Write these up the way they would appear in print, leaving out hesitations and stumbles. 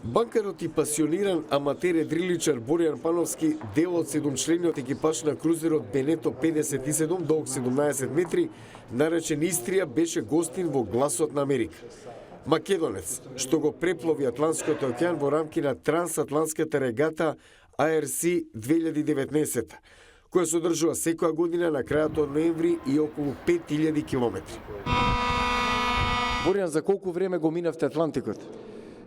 Банкарот и пасиониран аматер едриличар Боријан Пановски, дел од 7-члениот екипаж на крузерот Бенето 57, долг 17 метри, наречен Истрија, беше гостин во Гласот на Америка. Македонец, што го преплови Атлантскиот океан во рамки на трансатлантската регата ARC 2019, која се одржува секоја година на крајот од ноември и околу 5000 километри. Боријан, за колку време го минавте Атлантикот?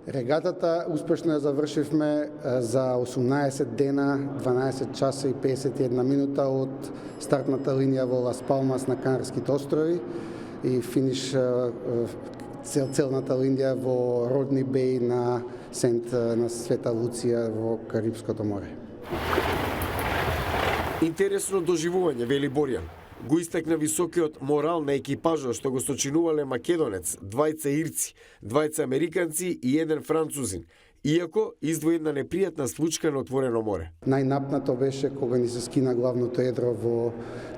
Регатата успешно ја завршивме за 18 дена, 12 часа и 51 минута од стартната линија во Лас Палмас на Канарските острови и финиш целната линија во Родни Беј на Света Луција во Карипското море. Интересно доживување, вели Боријан. Го истакна високиот морал на екипажот што го сочинувале македонец, двајца ирци, двајца американци и еден французин, иако издвои една непријатна случка на отворено море. Најнапнато беше кога ни се скина главното едро во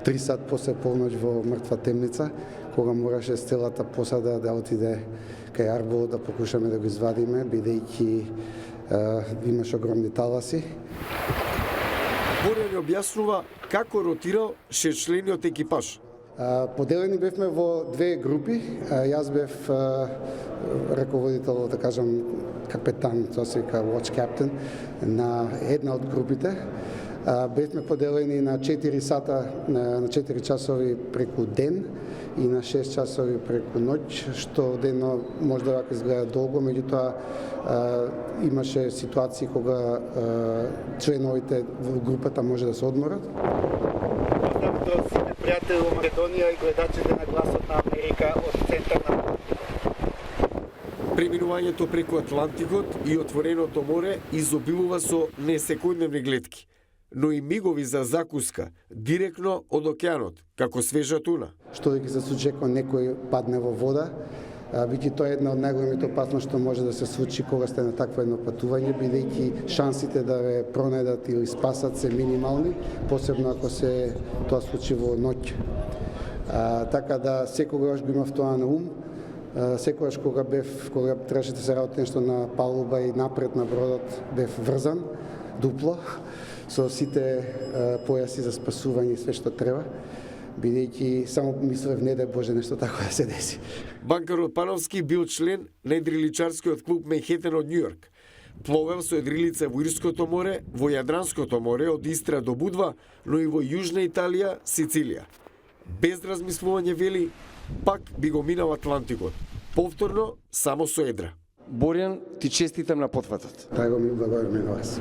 3 сат после полноќ во мртва темница, кога мораше целата посада да отиде кај Арбол да покушаме да го извадиме, бидејќи имаше огромни таласи. Боријан објаснува како ротирал шестчлениот екипаж. Поделени бевме во две групи. Јас бев раководител, да кажам, капетан, тоа се вика watch captain, на една од групите. Бевме поделени на 4 сата, на 4 часови преку ден и на 6 часови преку ноќ, што дено можда вака изгледа долго, меѓутоа имаше ситуации кога членовите во групата може да се одморат. До сите пријатели во Македонија и гледачите на Гласот на Америка од центарна. Преминувањето преку Атлантикот и отвореното море изобилува со несекојдневни гледки, но и мигови за закуска директно од океанот, како свежа туна. Што ќе се случи ако некој падне во вода, биќе тоа една од најголемите опасности што може да се случи кога сте на такво едно патување, бидејќи шансите да ве пронајдат или спасат се минимални, посебно ако се тоа случи во ноќ. Така да секогаш го имав тоа на ум. Секогаш кога требаше да се работи нешто на палуба и напред на бродот, бев врзан дупло со сите појаси за спасување и све што треба, бидејќи само мислев не дај Боже нешто тако да се деси. Банкарот Пановски бил член на едриличарскиот клуб Менхетен од Њујорк. Пловел со едрилица во Ирското море, во Јадранско море од Истра до Будва, но и во Јужна Италија, Сицилија. Без размислување, вели, пак би го минал Атлантикот. Повторно, само со едра. Боријан, ти честитам на потфатот. Драго ми, благодарам на вас.